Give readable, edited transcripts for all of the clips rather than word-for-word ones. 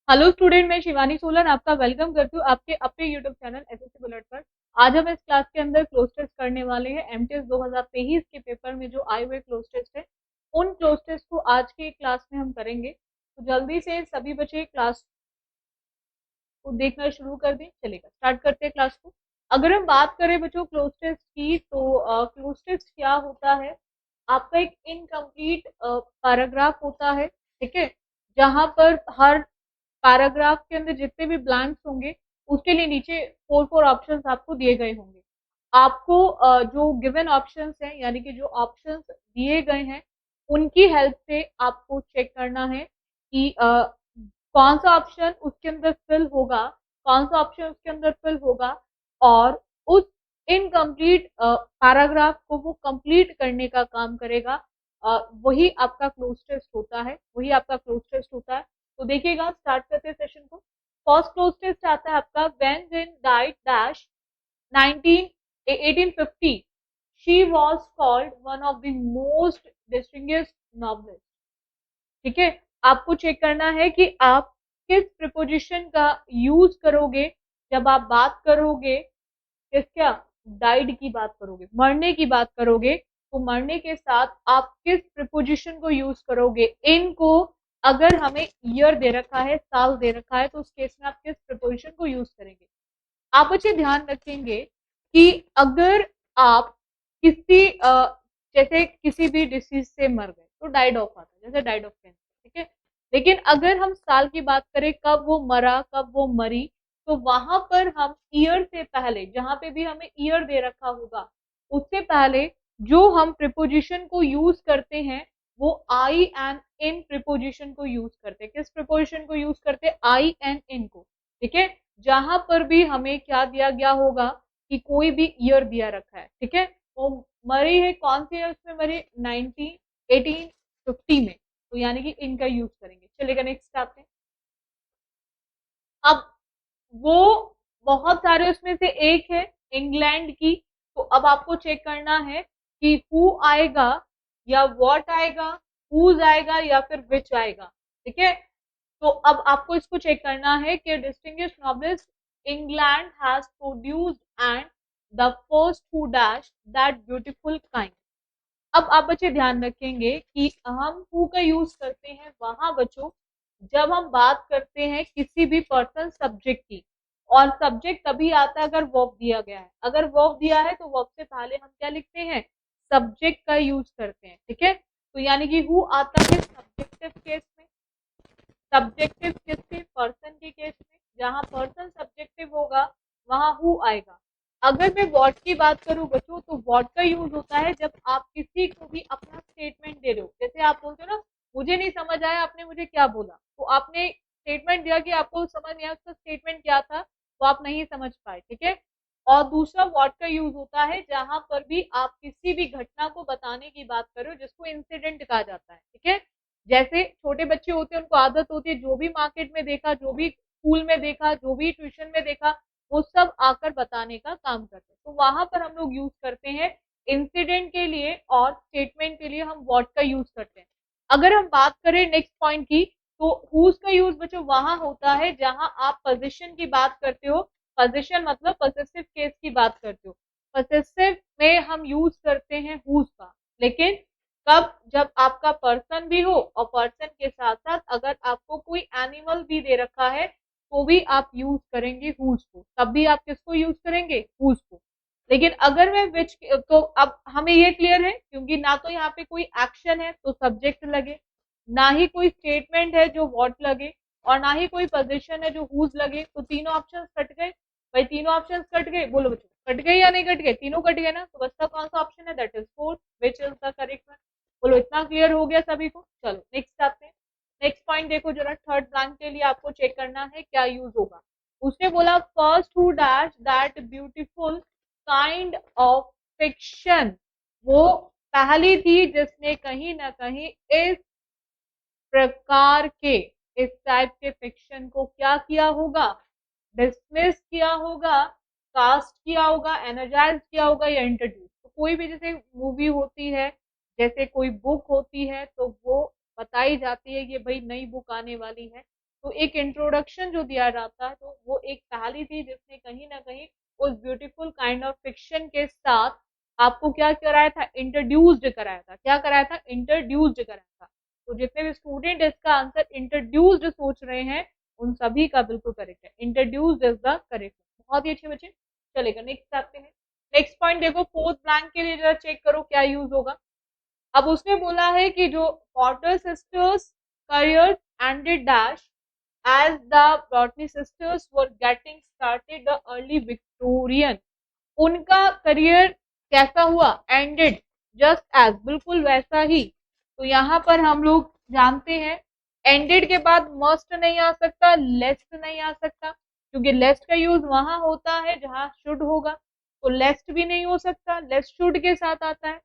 Hello student, मैं शिवानी सोलन आपका welcome करती हूँ आपके अपने यूट्यूब चैनल एसएससी बुलेट पर। आज हम इस क्लास के अंदर क्लोज टेस्ट करने वाले हैं। एमटीएस 2023 के पेपर में जो आए हुए क्लोज टेस्ट है, उन क्लोज टेस्ट को आज के क्लास में हम करेंगे। तो जल्दी से सभी बच्चे क्लास को देखना शुरू कर दें। चलेगा, स्टार्ट करते हैं क्लास को। अगर हम बात करें बच्चों क्लोज टेस्ट की, तो क्लोज टेस्ट क्या होता है? आपका एक इनकम्प्लीट पैराग्राफ होता है, ठीक है, जहां पर हर पैराग्राफ के अंदर जितने भी ब्लैंक्स होंगे उसके लिए नीचे फोर फोर ऑप्शंस आपको दिए गए होंगे। आपको जो गिवन ऑप्शंस हैं, यानी कि जो ऑप्शंस दिए गए हैं, उनकी हेल्प से आपको चेक करना है कि कौन सा ऑप्शन उसके अंदर फिल होगा, कौन सा ऑप्शन उसके अंदर फिल होगा, और उस इनकम्प्लीट पैराग्राफ को वो कंप्लीट करने का काम करेगा। वही आपका क्लोज टेस्ट होता है, वही आपका क्लोज टेस्ट होता है। तो देखिएगा, स्टार्ट करते हैं सेशन को। फर्स्ट क्लोज टेस्ट आता है आपका, when Jean died dash 19 1850 she was called one of the most distinguished novelist. ठीक है, आपको चेक करना है कि आप किस प्रिपोजिशन का यूज करोगे जब आप बात करोगे। किसका? डाइड की बात करोगे, मरने की बात करोगे, तो मरने के साथ आप किस प्रिपोजिशन को यूज करोगे। इनको अगर हमें ईयर दे रखा है, साल दे रखा है, तो उस केस में आप किस प्रिपोजिशन को यूज करेंगे। आप बच्चे ध्यान रखेंगे कि अगर आप किसी जैसे किसी भी डिसीज से मर गए तो डाइड ऑफ आता है, जैसे डाइड ऑफ कैंसर, ठीक है। लेकिन अगर हम साल की बात करें, कब वो मरा, कब वो मरी, तो वहां पर हम ईयर से पहले, जहां पे भी हमें ईयर दे रखा होगा, उससे पहले जो हम प्रिपोजिशन को यूज करते हैं वो आई एंड इन प्रिपोजिशन को यूज करते हैं। किस प्रिपोजिशन को यूज करते हैं? आई एंड इन को, ठीक है। जहां पर भी हमें क्या दिया गया होगा कि कोई भी ईयर दिया रखा है, ठीक है। वो मरी है, कौन से ईयर में मरी? 1850 में, तो यानी कि इनका यूज करेंगे। चलेगा, नेक्स्ट आते हैं। अब वो बहुत सारे उसमें से एक है इंग्लैंड की, तो अब आपको चेक करना है कि हु आएगा या व्हाट आएगा, हुज आएगा या फिर विच आएगा, ठीक है। तो अब आपको इसको चेक करना है कि distinguished novelist England has produced and the first who dash that beautiful kind. अब आप बच्चे ध्यान रखेंगे कि हम हु का यूज करते हैं वहां बच्चों, जब हम बात करते हैं किसी भी पर्सन सब्जेक्ट की, और सब्जेक्ट तभी आता है अगर वर्ब दिया गया है। अगर वर्ब दिया है तो वर्ब से पहले हम क्या लिखते हैं? सब्जेक्ट का यूज करते हैं, ठीक है। तो यानी कि हु आता है सब्जेक्टिव केस में। सब्जेक्टिव किसके? पर्सन के केस में। जहां पर्सन सब्जेक्टिव होगा वहां हु आएगा। अगर मैं व्हाट की बात करूं बच्चों, तो व्हाट का यूज होता है जब आप किसी को भी अपना स्टेटमेंट दे रहे हो। जैसे आप बोलते हो ना, मुझे नहीं समझ आया आपने मुझे क्या बोला, तो आपने स्टेटमेंट दिया कि आपको समझ नहीं आया उसका स्टेटमेंट क्या था, तो आप नहीं समझ पाए, ठीक है। और दूसरा व्हाट का यूज होता है जहां पर भी आप किसी भी घटना को बताने की बात कर रहे हो, जिसको इंसिडेंट कहा जाता है, ठीक है। जैसे छोटे बच्चे होते हैं, उनको आदत होती है जो भी मार्केट में देखा, जो भी स्कूल में देखा, जो भी ट्यूशन में देखा, वो सब आकर बताने का काम करते हैं। तो वहां पर हम लोग यूज करते हैं इंसिडेंट के लिए, और स्टेटमेंट के लिए हम व्हाट का यूज करते हैं। अगर हम बात करें नेक्स्ट पॉइंट की, तो हुज का यूज बच्चों वहां होता है जहां आप पोजीशन की बात करते हो। पोजीशन मतलब पॉसेसिव केस की बात करते हो। पॉसेसिव में हम यूज करते हैं हुज का। लेकिन कब? जब आपका पर्सन भी हो, और पर्सन के साथ साथ अगर आपको कोई एनिमल भी दे रखा है, तो भी आप यूज करेंगे हुज को। तब भी आप किसको यूज करेंगे? हुज को। लेकिन अगर मैं विच, तो अब हमें ये क्लियर है, क्योंकि ना तो यहाँ पे कोई एक्शन है तो सब्जेक्ट लगे, ना ही कोई स्टेटमेंट है जो व्हाट लगे, और ना ही कोई पोजीशन है जो हुज लगे, तो तीनों ऑप्शन कट गए। भाई तीनों ऑप्शन कट गए, बोलो बच्चों कट गए या नहीं कट गए? तीनों कट गए ना, तो बचता कौन सा ऑप्शन है? That is fourth, which is the correct one. बोलो, इतना क्लियर हो गया सभी को? चलो नेक्स्ट आते हैं। नेक्स्ट पॉइंट देखो जरा, थर्ड ब्लैंक के लिए आपको चेक करना है क्या यूज होगा। उसने बोला first who dash that beautiful kind of fiction. वो पहली थी जिसने कहीं ना कहीं इस प्रकार के, इस टाइप के फिक्शन को क्या किया होगा? डिसमिस किया होगा, कास्ट किया होगा, एनर्जाइज किया होगा, या इंट्रोड्यूस। तो कोई भी जैसे मूवी होती है, जैसे कोई बुक होती है, तो वो बताई जाती है कि भाई नई बुक आने वाली है, तो एक इंट्रोडक्शन जो दिया जाता है तो वो एक पहली थी जिसने कहीं ना कहीं उस ब्यूटीफुल काइंड ऑफ फिक्शन के साथ आपको क्या कराया था, इंट्रोड्यूस्ड कराया था। क्या कराया था? इंट्रोड्यूस्ड कराया था। तो जितने भी स्टूडेंट इसका आंसर इंट्रोड्यूस्ड सोच रहे हैं उन सभी का बिल्कुल करेक्ट है, इंट्रोड्यूस्ड इज द करेक्ट। बहुत ही अच्छे बच्चे, चलेगा नेक्स्ट आते हैं। नेक्स्ट पॉइंट देखो, फोर्थ ब्लैंक के लिए जरा चेक करो क्या यूज होगा। अब उसने बोला है कि जो Potter sisters career ended dash as the Botany sisters were getting started the early Victorian, उनका करियर कैसा हुआ? एंडेड जस्ट एज, बिल्कुल वैसा ही। तो यहाँ पर हम लोग जानते हैं एंडेड के बाद मस्ट नहीं आ सकता, लेस्ट नहीं आ सकता, क्योंकि लेस्ट का यूज वहां होता है जहां शुड होगा, तो लेस्ट भी नहीं हो सकता, लेस्ट शुड के साथ आता है।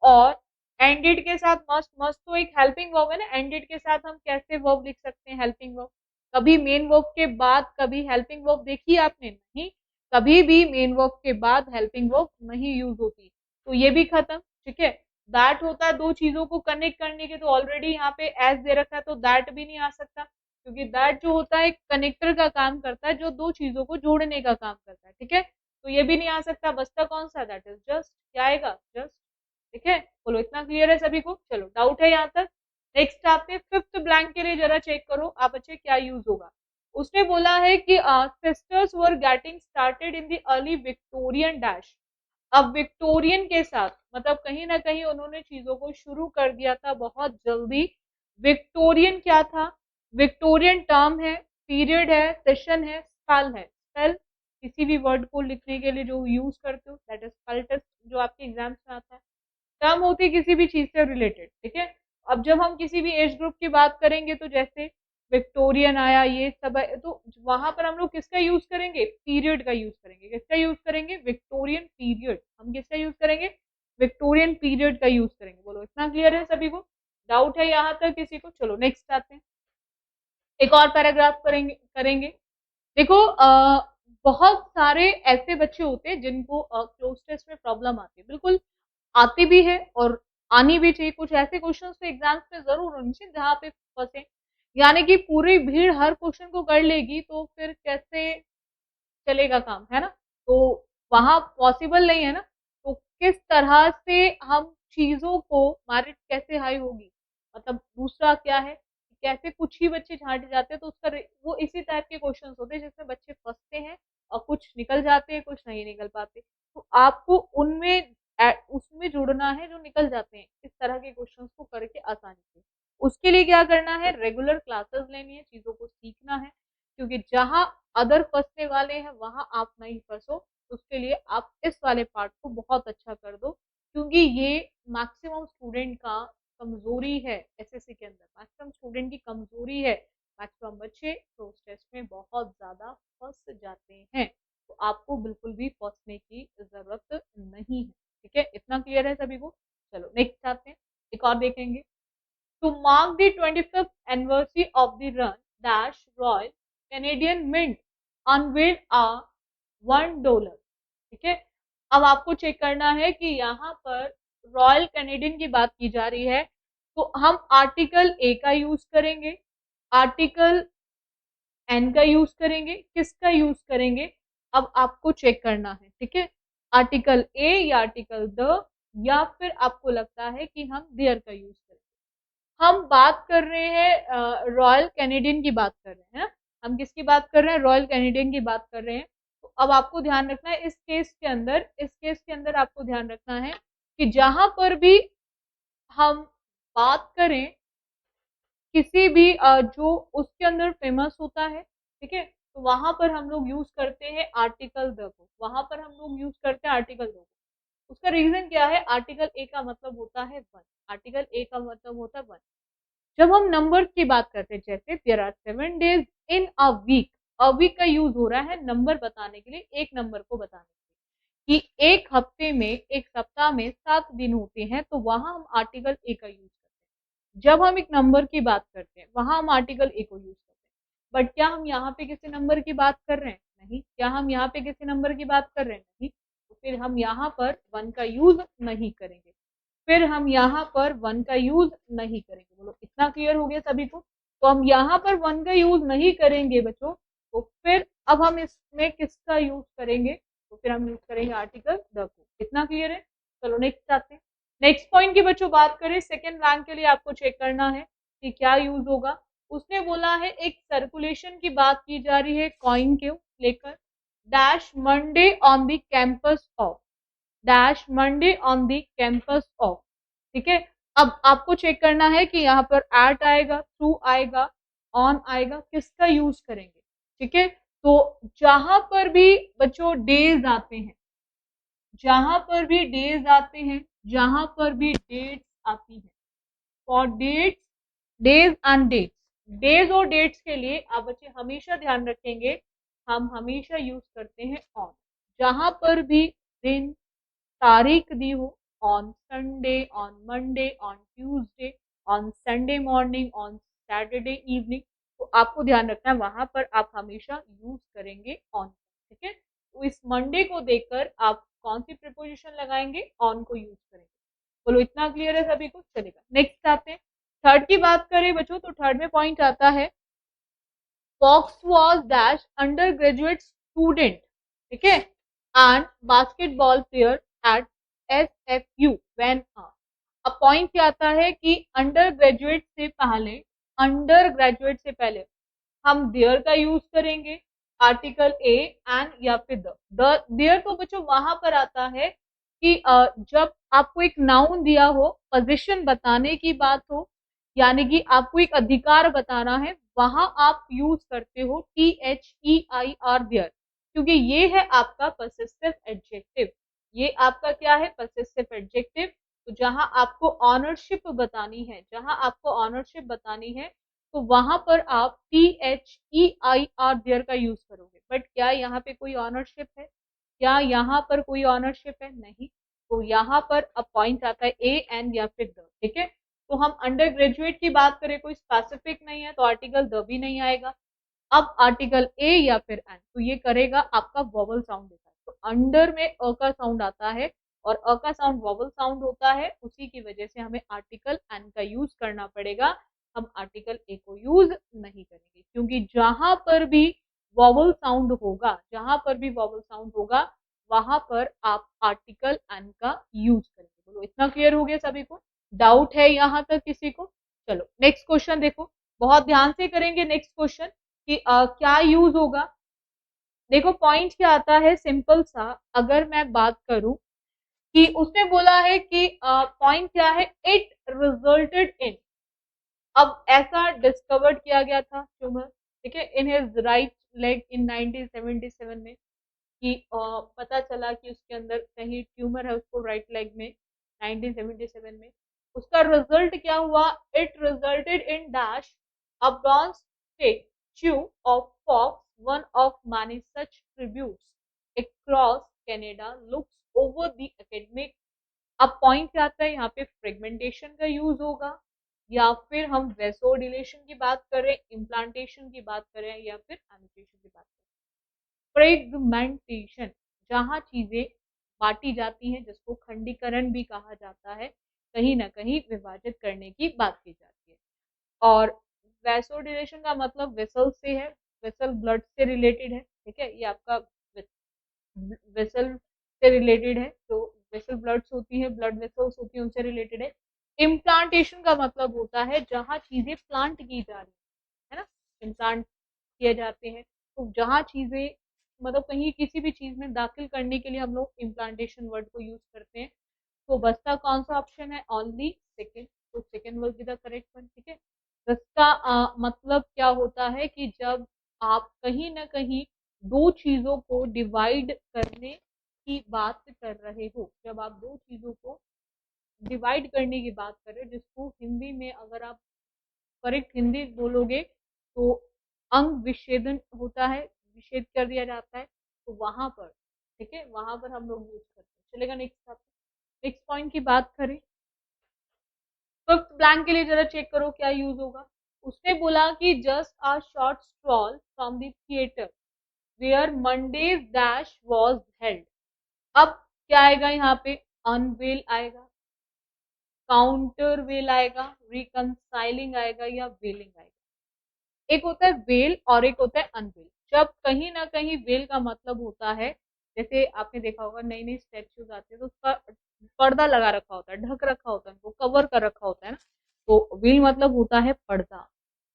और एंडेड के साथ मस्ट, मस्ट तो एक हेल्पिंग वर्ब है ना, एंडेड के साथ हम कैसे वर्ब लिख सकते हैं? Helping verb. कभी मेन वर्ब के बाद कभी हेल्पिंग वर्ब देखी आपने? नहीं, कभी भी मेन वर्ब के बाद हेल्पिंग वर्ब नहीं यूज होती। तो ये भी खत्म, ठीक है। दैट होता है दो चीजों को कनेक्ट करने के, तो ऑलरेडी यहाँ पे एज दे रखा है तो दैट भी नहीं आ सकता, क्योंकि दैट जो होता है कनेक्टर का काम करता है, जो दो चीजों को जोड़ने का काम करता है, ठीक है। तो ये भी नहीं आ सकता, बचता कौन सा? That is just. क्या आएगा? जस्ट, ठीक है। बोलो इतना क्लियर है सभी को? चलो डाउट है यहाँ तक? नेक्स्ट आते हैं फिफ्थ ब्लैंक के लिए, जरा चेक करो आप बच्चे क्या यूज होगा। उसने बोला है कि sisters were getting started in the early Victorian dash. अब विक्टोरियन के साथ मतलब कहीं ना कहीं उन्होंने चीजों को शुरू कर दिया था बहुत जल्दी। विक्टोरियन क्या था? विक्टोरियन टर्म है, पीरियड है, सेशन है, स्पेल है। स्पेल किसी भी वर्ड को लिखने के लिए जो यूज करते हो, दैट इज स्पेल टेस्ट, जो आपके एग्जाम्स में आता है। टर्म होती है किसी भी चीज से रिलेटेड, ठीक है। अब जब हम किसी भी एज ग्रुप की बात करेंगे तो जैसे विक्टोरियन आया, ये सब है, तो वहां पर हम लोग किसका यूज करेंगे? पीरियड का यूज करेंगे। किसका यूज करेंगे? Victorian period. हम किसका यूज करेंगे? विक्टोरियन पीरियड का यूज करेंगे। बोलो इतना क्लियर है सभी को? डाउट है यहाँ तक किसी को? चलो नेक्स्ट आते हैं, एक और पैराग्राफ करेंगे करेंगे देखो बहुत सारे ऐसे बच्चे होते हैं जिनको क्लोज टेस्ट में प्रॉब्लम आती है, बिल्कुल आती भी है और आनी भी चाहिए। कुछ ऐसे क्वेश्चंस तो एग्जाम्स में जरूर होने चाहिए जहाँ पे फंसे, यानी कि पूरी भीड़ हर क्वेश्चन को कर लेगी तो फिर कैसे चलेगा काम, है ना। तो वहां पॉसिबल नहीं है ना। तो किस तरह से हम चीजों को मेरिट कैसे हाई होगी, मतलब दूसरा क्या है, कैसे कुछ ही बच्चे छांटे जाते हैं, तो उसका वो इसी टाइप के क्वेश्चंस होते हैं जिसमें बच्चे फंसते हैं और कुछ निकल जाते हैं, कुछ नहीं निकल पाते। तो आपको उनमें उसमें जुड़ना है जो निकल जाते हैं, इस तरह के क्वेश्चंस को करके आसानी से। उसके लिए क्या करना है? रेगुलर क्लासेस लेनी है, चीजों को सीखना है, क्योंकि जहां अदर फंसने वाले हैं वहां आप नहीं फंसो। उसके लिए आप इस वाले पार्ट को बहुत अच्छा कर दो, क्योंकि ये मैक्सिमम स्टूडेंट का कमजोरी है। एसएससी के अंदर मैक्सिमम स्टूडेंट की कमजोरी है, मैक्सिमम बच्चे तो उस टेस्ट में बहुत ज्यादा फंस जाते हैं। तो आपको बिल्कुल भी फंसने की जरूरत नहीं है, ठीक है। इतना क्लियर है सभी को? चलो नेक्स्ट आते हैं, एक और देखेंगे। To mark the 25th anniversary of the run, Dash Royal Canadian Mint unveiled a $1, ठीक है। अब आपको चेक करना है कि यहाँ पर रॉयल कैनेडियन की बात की जा रही है, तो हम आर्टिकल ए का यूज करेंगे, आर्टिकल एन का यूज करेंगे, किसका यूज करेंगे? अब आपको चेक करना है, ठीक है। आर्टिकल ए या आर्टिकल द, या फिर आपको लगता है कि हम देयर का यूज करेंगे। हम बात कर रहे हैं रॉयल कैनेडियन की बात कर रहे हैं ना, हम किसकी बात कर रहे हैं? रॉयल कैनेडियन की बात कर रहे हैं। तो अब आपको ध्यान रखना है इस केस के अंदर आपको ध्यान रखना है कि जहां पर भी हम बात करें किसी भी जो उसके अंदर फेमस होता है, ठीक है, तो वहां पर हम लोग यूज करते हैं आर्टिकल द को, वहां पर हम लोग यूज करते हैं आर्टिकल द को। उसका रीजन क्या है? आर्टिकल ए का मतलब होता है वन, आर्टिकल ए का मतलब होता है वन। जब हम नंबर की बात करते हैं, जैसे there are 7 days in a week का यूज हो रहा है नंबर बताने के लिए, एक नंबर को बताने के लिए कि एक हफ्ते में, एक सप्ताह में 7 दिन होते हैं, तो वहां हम आर्टिकल ए का यूज करते हैं। जब हम एक नंबर की बात करते हैं वहां हम आर्टिकल ए को यूज करते हैं। बट क्या हम यहाँ पे किसी नंबर की बात कर रहे हैं? नहीं। क्या हम यहाँ पे किसी नंबर की बात कर रहे हैं? नहीं। तो फिर हम यहाँ पर वन का यूज नहीं करेंगे, फिर हम यहाँ पर वन का यूज नहीं करेंगे। बोलो इतना क्लियर हो गया सभी को? तो हम यहाँ पर वन का यूज नहीं करेंगे बच्चों, तो फिर अब हम इसमें किसका यूज करेंगे, तो फिर हम यूज करेंगे आर्टिकल द को। इतना क्लियर है? चलो नेक्स्ट आते हैं। नेक्स्ट पॉइंट की बच्चों बात करें, सेकेंड रैंक के लिए आपको चेक करना है कि क्या यूज होगा। उसने बोला है एक सर्कुलेशन की बात की जा रही है कॉइन के लेकर, dash Monday on the campus of, dash Monday on the campus of. ठीक है, अब आपको चेक करना है कि यहाँ पर एट आएगा, थ्रू आएगा, ऑन आएगा, किसका यूज करेंगे। ठीक है, तो जहां पर भी बच्चों डेज आते हैं, जहां पर भी डेज आते हैं, जहां पर भी डेट्स आती है, for dates, days and dates, days और डेट्स के लिए आप बच्चे हमेशा ध्यान रखेंगे, हम हमेशा यूज करते हैं ऑन। जहां पर भी दिन तारीख दी हो, on Sunday, on Monday, on Tuesday, on Sunday morning, on Saturday evening, तो आपको ध्यान रखना है वहां पर आप हमेशा यूज करेंगे ऑन। ठीक है, तो इस मंडे को देखकर आप कौन सी प्रिपोजिशन लगाएंगे, ऑन को यूज करेंगे। बोलो इतना क्लियर है सभी को? चलेगा, नेक्स्ट आते हैं। थर्ड की बात करें बच्चों, तो थर्ड में पॉइंट आता है Fox was dash undergraduate student, ठीक है, and basketball player at SFU when अब पॉइंट क्या आता है कि अंडर ग्रेजुएट से पहले, अंडर ग्रेजुएट से पहले हम देयर का यूज करेंगे, आर्टिकल ए एंड या फिर द देयर तो बच्चों वहां पर आता है कि जब आपको एक नाउन दिया हो, पोजीशन बताने की बात हो, यानी कि आपको एक अधिकार बताना है, वहां आप यूज करते हो THEIR देयर, क्योंकि ये है आपका पसेसिव एडजेक्टिव। ये आपका क्या है? Possessive adjective. तो जहां आपको ऑनरशिप बतानी है, जहां आपको ऑनरशिप बतानी है, तो वहां पर आप THEIR देयर का यूज करोगे। बट क्या यहाँ पे कोई ऑनरशिप है? क्या यहाँ पर कोई ऑनरशिप है? नहीं। तो यहाँ पर अब पॉइंट आता है ए एन या फिर द। ठीक है, तो हम अंडर ग्रेजुएट की बात करें, कोई स्पेसिफिक नहीं है, तो आर्टिकल द भी नहीं आएगा। अब आर्टिकल ए या फिर एन, तो ये करेगा आपका वॉवल साउंड देता है। तो अंडर में अ का साउंड आता है और अ का साउंड वॉवल साउंड होता है, उसी की वजह से हमें आर्टिकल एन का यूज करना पड़ेगा। हम आर्टिकल ए को यूज नहीं करेंगे, क्योंकि जहां पर भी वॉवल साउंड होगा, जहां पर भी वॉवल साउंड होगा, वहां पर आप आर्टिकल एन का यूज करेंगे। बोलो इतना क्लियर हो गया सभी को? डाउट है यहाँ तक किसी को? चलो नेक्स्ट क्वेश्चन देखो, बहुत ध्यान से करेंगे नेक्स्ट क्वेश्चन कि क्या यूज होगा। देखो पॉइंट क्या आता है सिंपल सा, अगर मैं बात करूं कि उसने बोला है कि पॉइंट क्या है, इट रिजल्टेड इन, अब ऐसा डिस्कवर्ड किया गया था ट्यूमर, ठीक है, in his right leg in 1977 में, कि पता चला कि उसके अंदर कहीं ट्यूमर है उसको राइट लेग में 1977 में। उसका रिजल्ट क्या हुआ? It resulted in dash a bronze statue of Fox, one of many such tributes across Canada looks over the academic. अब पॉइंट क्या आता है यहाँ पे, फ्रेगमेंटेशन का यूज होगा, या फिर हम वेसोडिलेशन की बात करें, इम्प्लांटेशन की बात करें, या फिर एम्यूटेशन की बात करें। फ्रेगमेंटेशन, जहां चीजें बांटी जाती हैं, जिसको खंडीकरण भी कहा जाता है, कहीं ना कहीं विभाजित करने की बात की जाती है। और वैसोडिलेशन का मतलब वेसल से है, वेसल ब्लड से रिलेटेड है, ठीक है, ये आपका वेसल से रिलेटेड है, तो वेसल ब्लड्स होती है, ब्लड वेसल्स होती है, उनसे रिलेटेड है। इम्प्लांटेशन का मतलब होता है जहां चीजें प्लांट की जा रही है ना, इम्प्लांट किए जाते हैं, तो जहां चीजें मतलब कहीं किसी भी चीज में दाखिल करने के लिए हम लोग इम्प्लांटेशन वर्ड को यूज करते हैं। तो बचता कौन सा ऑप्शन है? ओनली सेकेंड, तो second will be the correct one. ठीक है, इसका मतलब क्या होता है कि जब आप कहीं ना कहीं दो चीजों को डिवाइड करने की बात कर रहे हो, जब आप दो चीजों को डिवाइड करने की बात कर रहे हो, जिसको हिंदी में अगर आप करेक्ट हिंदी बोलोगे तो अंग विच्छेदन होता है, विच्छेद कर दिया जाता है, तो वहां पर, ठीक है, वहां पर हम लोग यूज करते हैं। चलेगा नेक्स्ट, नेक्स्ट पॉइंट की बात करें, फिफ्थ ब्लैंक के लिए जरा चेक करो क्या यूज होगा। उसने बोला कि just a short stroll from the theatre where Mondays dash was held. अब क्या आएगा यहाँ पे? अनवेल आएगा, काउंटर वेल आएगा, रिकंसाइलिंग आएगा, या वेलिंग आएगा। एक होता है वेल और एक होता है अनवेल। जब कहीं ना कहीं वेल का मतलब होता है, जैसे आपने देखा होगा नई नई स्टैच्यूज आती है तो उसका पर्दा लगा रखा होता है, ढक रखा होता है, उनको कवर कर रखा होता है ना, तो वेल मतलब होता है पर्दा।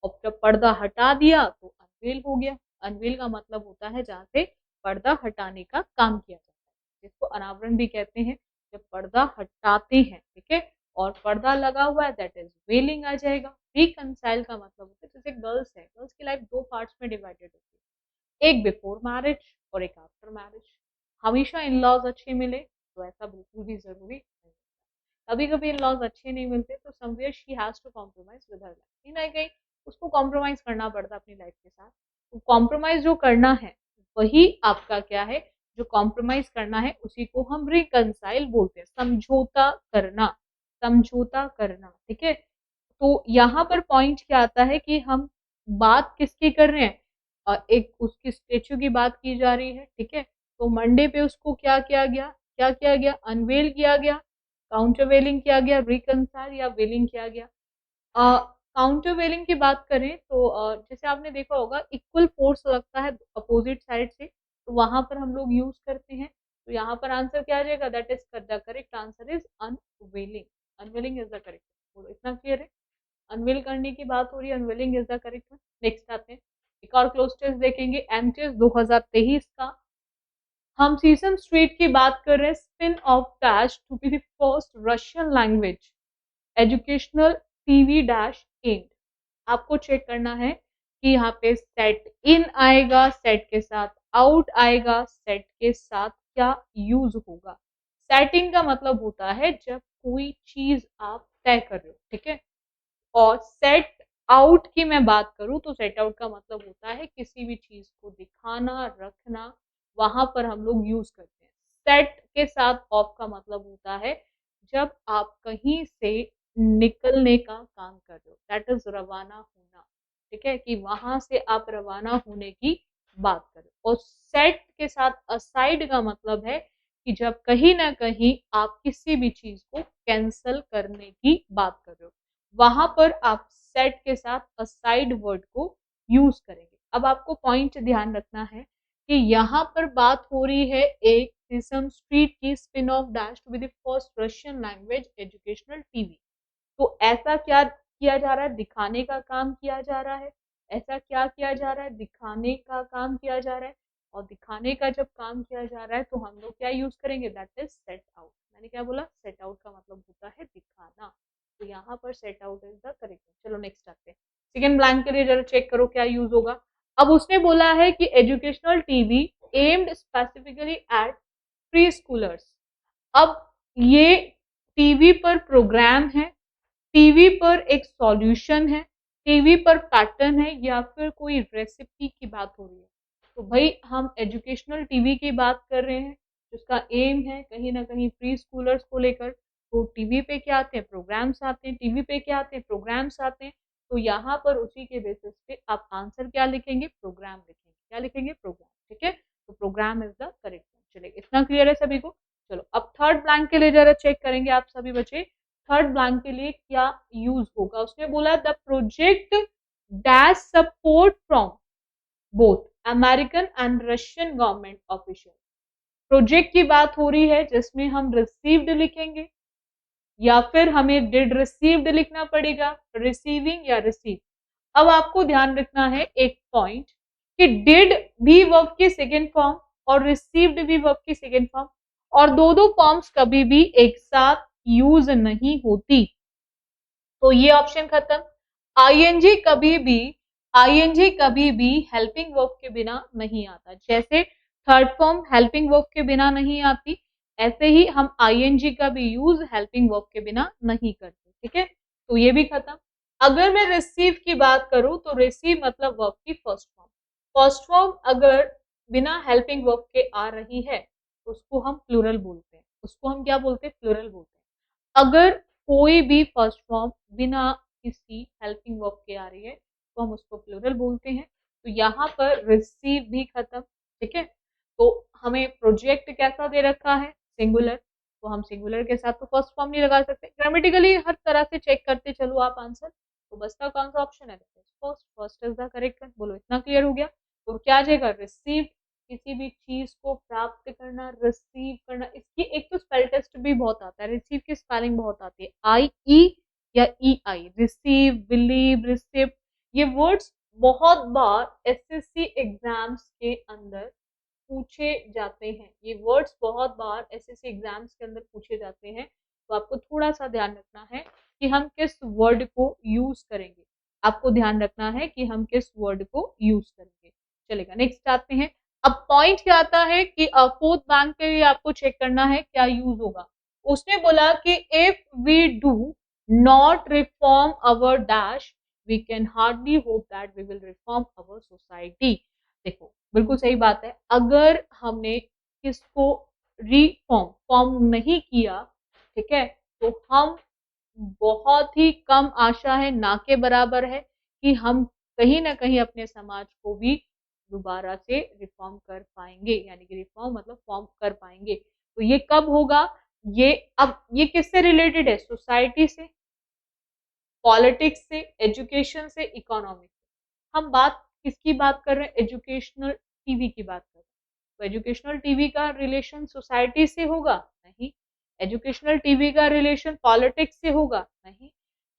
और जब पर्दा हटा दिया तो अनवेल हो गया। अनवेल का मतलब होता है जहाँ से पर्दा हटाने का काम किया जाता है, जिसको अनावरण भी कहते हैं। जब पर्दा हटाते हैं, ठीक है, और पर्दा लगा हुआ है, दैट इज वेलिंग आ जाएगा। रिकंसाइल का मतलब होता है, जैसे गर्ल्स है, गर्ल्स की लाइफ दो पार्ट्स में डिवाइडेड होती है, एक बिफोर मैरिज और एक आफ्टर मैरिज। हमेशा इन लॉज अच्छे मिले तो ऐसा बिल्कुल भी जरूरी नहीं। कभी कभी इन लॉज अच्छे नहीं मिलते तो somewhere she has to compromise with her life, कहीं ना कहीं उसको कॉम्प्रोमाइज करना पड़ता है अपनी लाइफ के साथ। तो कॉम्प्रोमाइज जो करना है वही आपका क्या है, जो कॉम्प्रोमाइज करना है उसी को हम रिकंसाइल बोलते हैं, समझौता करना, समझौता करना, ठीक है। तो यहाँ पर पॉइंट क्या आता है कि हम बात किसकी कर रहे हैं, एक उसकी स्टेचू की बात की जा रही है, ठीक है। तो मंडे पे उसको क्या किया गया, क्या किया गया, अनवेल किया गया, काउंटर वेलिंग किया गया, रिकंसाइल या वेलिंग किया गया। काउंटर वेलिंग की बात करें तो जैसे आपने देखा होगा इक्वल फोर्स लगता है अपोजिट साइड से, तो वहां पर हम लोग यूज करते हैं। तो यहाँ पर आंसर क्या आ जाएगा, that is the correct answer is unveiling. Unveiling is the correct. इतना क्लियर है, अनवेल करने की बात हो रही है, unveiling is the correct. Next आते हैं, एक और क्लोज टेस्ट देखेंगे, एमटीएस 2023 का। हम सीसम स्ट्रीट की बात कर रहे हैं, spin off dash to be the first Russian language educational TV dash end. आपको चेक करना है कि यहाँ पे सेट इन आएगा, सेट के साथ आउट आएगा, सेट के साथ क्या यूज होगा। सेट इन का मतलब होता है जब कोई चीज आप तय कर रहे हो, ठीक है। और सेट आउट की मैं बात करूं तो सेट आउट का मतलब होता है किसी भी चीज को दिखाना, रखना, वहां पर हम लोग यूज करते हैं। सेट के साथ ऑफ का मतलब होता है जब आप कहीं से निकलने का काम कर रहे हो, दैट इज रवाना होना, ठीक है, कि वहां से आप रवाना होने की बात करें। और सेट के साथ असाइड का मतलब है कि जब कहीं ना कहीं आप किसी भी चीज को कैंसल करने की बात कर रहे हो, वहां पर आप सेट के साथ असाइड वर्ड को यूज करेंगे। अब आपको पॉइंट ध्यान रखना है कि यहाँ पर बात हो रही है एक सिसम स्ट्रीट की, spin off dash to be the first Russian language educational TV. तो ऐसा क्या किया जा रहा है, दिखाने का काम किया जा रहा है। ऐसा क्या किया जा रहा है, दिखाने का काम किया जा रहा है। और दिखाने का जब काम किया जा रहा है तो हम लोग क्या यूज करेंगे, दैट इज सेट आउट। मैंने क्या बोला, सेट आउट का मतलब होता है दिखाना। तो यहाँ पर set out is the correct. चलो नेक्स्ट आते हैं, सेकेंड ब्लैंक के लिए जरा चेक करो क्या यूज होगा। अब उसने बोला है कि educational TV aimed specifically at preschoolers. अब ये टीवी पर प्रोग्राम है, टीवी पर एक सॉल्यूशन है, टीवी पर पैटर्न है, या फिर कोई रेसिपी की बात हो रही है। तो भाई हम एजुकेशनल टीवी की बात कर रहे हैं, जिसका एम है कहीं ना कहीं प्री स्कूलर्स को लेकर। तो टीवी पे क्या आते हैं, प्रोग्राम्स आते हैं, टीवी पे क्या आते हैं, प्रोग्राम्स आते हैं। तो यहाँ पर उसी के बेसिस पे आप आंसर क्या लिखेंगे, प्रोग्राम लिखेंगे। क्या लिखेंगे, प्रोग्राम, ठीक है। तो प्रोग्राम इज द करेक्ट। चलिए इतना क्लियर है सभी को। चलो अब थर्ड ब्लैंक के लिए जरा चेक करेंगे आप सभी बच्चे, थर्ड ब्लैंक के लिए क्या यूज होगा। उसने बोला the project dash support from both American and Russian government official. Project की बात हो रही है जिसमें हम रिसीव्ड लिखेंगे या फिर हमें डिड रिसीव्ड लिखना पड़ेगा, रिसीविंग या रिसीव। अब आपको ध्यान रखना है एक पॉइंट कि डिड भी वर्ब की सेकेंड फॉर्म और रिसीव्ड भी वर्ब की सेकेंड फॉर्म, और दो फॉर्म्स कभी भी एक साथ यूज नहीं होती। तो ये ऑप्शन खत्म। आईएनजी कभी भी, आईएनजी कभी भी हेल्पिंग वर्ब के बिना नहीं आता। जैसे थर्ड फॉर्म हेल्पिंग वर्ब के बिना नहीं आती, ऐसे ही हम आईएनजी का भी यूज हेल्पिंग वर्ब के बिना नहीं करते, ठीक है। तो ये भी खत्म। अगर मैं रिसीव की बात करूं तो रिसीव मतलब वर्ब की फर्स्ट फॉर्म। फर्स्ट फॉर्म अगर बिना हेल्पिंग वर्ब के आ रही है उसको हम प्लूरल बोलते हैं। उसको हम क्या बोलते हैं, प्लूरल बोलते हैं। अगर कोई भी फर्स्ट फॉर्म बिना किसी हेल्पिंग वर्ब के आ रही है तो हम उसको प्लूरल बोलते हैं। तो यहाँ पर रिसीव भी खत्म, ठीक है। तो हमें प्रोजेक्ट कैसा दे रखा है, सिंगुलर, तो हम सिंगुलर के साथ तो फर्स्ट फॉर्म नहीं लगा सकते। ग्रामेटिकली हर तरह से चेक करते चलो आप आंसर। तो बचता कौन सा ऑप्शन है, first, first is the correct one. बोलो इतना क्लियर हो गया। तो क्या आ जाएगा, रिसीव, किसी भी चीज को प्राप्त करना, रिसीव करना। इसकी एक तो स्पेल टेस्ट भी बहुत आता है, रिसीव की स्पेलिंग बहुत आती है, आई ई या ई आई, रिसीव, बिलीव, रिसीव। ये वर्ड्स बहुत बार एसएससी एग्जाम्स के अंदर पूछे जाते हैं, ये वर्ड्स बहुत बार एसएससी एग्जाम्स के अंदर पूछे जाते हैं। तो आपको थोड़ा सा ध्यान रखना है कि हम किस वर्ड को यूज करेंगे, आपको ध्यान रखना है कि हम किस वर्ड को यूज करेंगे। चलेगा, नेक्स्ट आते हैं। अब पॉइंट क्या आता है कि फोर्थ बैंक के लिए आपको चेक करना है क्या यूज होगा। उसने बोला कि if we do not reform our dash we can hardly hope that we will reform our society. देखो बिल्कुल सही बात है, अगर हमने किसको रिफॉर्म फॉर्म नहीं किया, ठीक है, तो हम बहुत ही कम आशा है, ना के बराबर है कि हम कहीं ना कहीं अपने समाज को भी दोबारा से रिफॉर्म कर पाएंगे, यानी कि रिफॉर्म मतलब फॉर्म कर पाएंगे। तो ये कब होगा, ये अब ये किससे रिलेटेड है, सोसाइटी से, पॉलिटिक्स से, एजुकेशन से, इकोनॉमी से। हम बात किसकी बात कर रहे हैं, एजुकेशनल टीवी की बात कर रहे हैं। तो एजुकेशनल टीवी का रिलेशन सोसाइटी से होगा नहीं, एजुकेशनल टीवी का रिलेशन पॉलिटिक्स से होगा नहीं,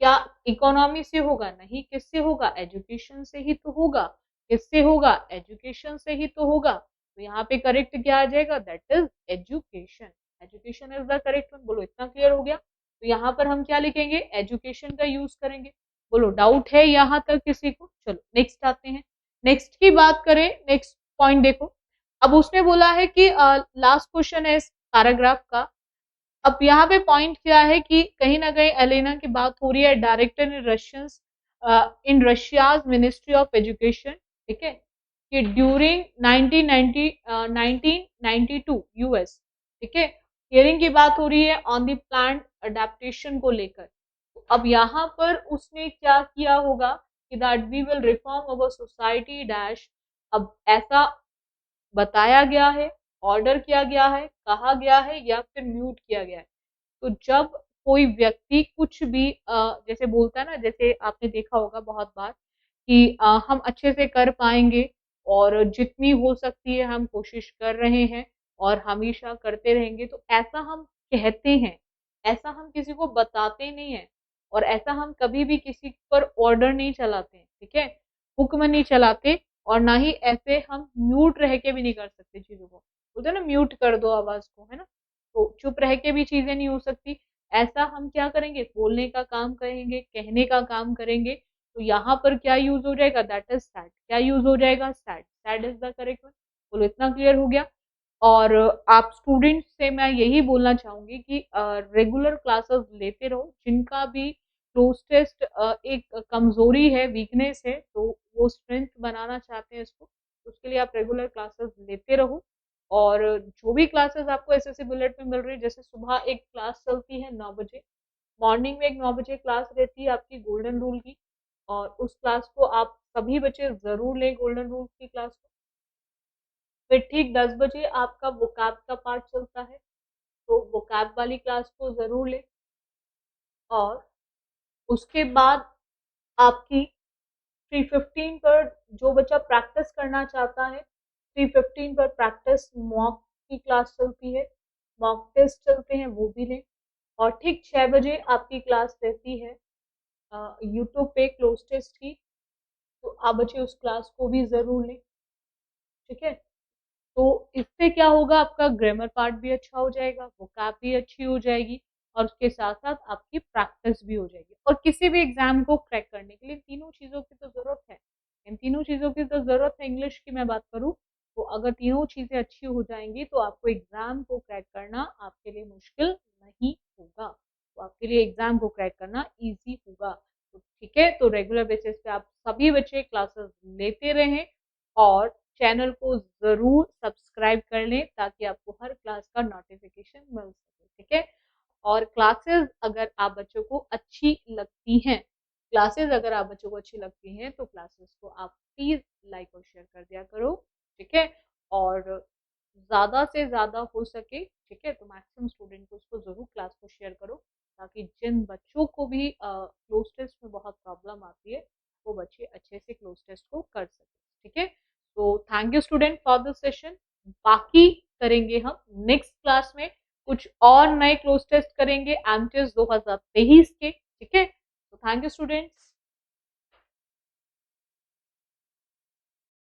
क्या इकोनॉमी से होगा नहीं, किससे होगा, एजुकेशन से ही तो होगा। किससे होगा, एजुकेशन से ही तो होगा। तो यहाँ पे करेक्ट क्या आ जाएगा, that is education. Education is the correct one. बोलो इतना क्लियर हो गया। तो यहाँ पर हम क्या लिखेंगे, एजुकेशन का यूज करेंगे। बोलो डाउट है यहाँ तक किसी को। चलो नेक्स्ट आते हैं। नेक्स्ट की बात करें, नेक्स्ट पॉइंट देखो। अब उसने बोला है कि लास्ट क्वेश्चन है इस पैराग्राफ का। अब यहाँ पे पॉइंट क्या है कि कहीं ना कहीं एलेना की बात हो रही है, director in Russian in Russia's ministry of education, ठीक है, कि ड्यूरिंग 1990 1992 यूएस, ठीक है, हियरिंग की बात हो रही है ऑन द प्लान अडेप्टेशन को लेकर। अब यहाँ पर उसने क्या किया होगा कि that we will reform our society dash. अब ऐसा बताया गया है, ऑर्डर किया गया है, कहा गया है या फिर म्यूट किया गया है। तो जब कोई व्यक्ति कुछ भी जैसे बोलता है ना, जैसे आपने देखा होगा बहुत बार कि हम अच्छे से कर पाएंगे और जितनी हो सकती है हम कोशिश कर रहे हैं और हमेशा करते रहेंगे, तो ऐसा हम कहते हैं, ऐसा हम किसी को बताते नहीं है, और ऐसा हम कभी भी किसी पर ऑर्डर नहीं चलाते हैं, ठीक है, हुक्म नहीं चलाते, और ना ही ऐसे हम म्यूट रह के भी नहीं कर सकते चीजों को। बोलते हैं ना म्यूट कर दो आवाज को, है ना, तो चुप रह के भी चीजें नहीं हो सकती। ऐसा हम क्या करेंगे, बोलने का काम करेंगे, कहने का काम करेंगे। तो यहाँ पर क्या यूज हो जाएगा, दैट इज सैड। क्या यूज हो जाएगा, sad. Sad is the correct one. बोलो इतना क्लियर हो गया। और आप स्टूडेंट्स से मैं यही बोलना चाहूंगी कि रेगुलर क्लासेस लेते रहो। जिनका भी क्लोज टेस्ट एक कमजोरी है, वीकनेस है, तो वो स्ट्रेंथ बनाना चाहते हैं इसको, तो उसके लिए आप रेगुलर क्लासेस लेते रहो। और जो भी क्लासेस आपको एसएससी बुलेट में मिल रही है, जैसे सुबह एक क्लास चलती है 9 बजे, मॉर्निंग में एक 9 बजे क्लास रहती है आपकी गोल्डन रूल की, और उस क्लास को आप सभी बच्चे जरूर लें, गोल्डन रूल की क्लास को। फिर ठीक 10 बजे आपका वोकैब का पार्ट चलता है, तो वोकैब वाली क्लास को जरूर लें। और उसके बाद आपकी 3:15 पर जो बच्चा प्रैक्टिस करना चाहता है, 3:15 पर प्रैक्टिस मॉक की क्लास चलती है, मॉक टेस्ट चलते हैं, वो भी लें। और ठीक 6 बजे आपकी क्लास रहती है यूट्यूब पे क्लोज टेस्ट की, तो आप बच्चे उस क्लास को भी जरूर लें, ठीक है। तो इससे क्या होगा, आपका ग्रामर पार्ट भी अच्छा हो जाएगा, वोकैब भी अच्छी हो जाएगी, और उसके साथ साथ आपकी प्रैक्टिस भी हो जाएगी। और किसी भी एग्जाम को क्रैक करने के लिए तीनों चीजों की तो जरूरत है। इन तीनों चीजों की तो जरूरत है। इंग्लिश की मैं बात करूँ तो अगर तीनों चीजें अच्छी हो जाएंगी तो आपको एग्जाम को क्रैक करना आपके लिए मुश्किल नहीं होगा, तो आपके लिए एग्जाम को क्रैक करना ईजी होगा। तो ठीक है, तो रेगुलर बेसिस पे आप सभी बच्चे क्लासेस लेते रहें, और चैनल को जरूर सब्सक्राइब कर लें ताकि आपको हर क्लास का नोटिफिकेशन मिल सके, ठीक है। और क्लासेस अगर आप बच्चों को अच्छी लगती हैं, क्लासेस अगर आप बच्चों को अच्छी लगती हैं, तो क्लासेस को आप प्लीज लाइक और शेयर कर दिया करो, ठीक है। और ज्यादा से ज्यादा हो सके, ठीक है, तो मैक्सिमम स्टूडेंट को उसको जरूर क्लास को शेयर करो, ताकि जिन बच्चों को भी क्लोज टेस्ट में बहुत प्रॉब्लम आती है वो बच्चे अच्छे से क्लोज टेस्ट को कर सके। ठीक है, तो thank you student for this session. बाकी करेंगे हम नेक्स्ट क्लास में, कुछ और नए क्लोज टेस्ट करेंगे एमटीएस 2023 के। ठीक है, तो थैंक यू स्टूडेंट्स।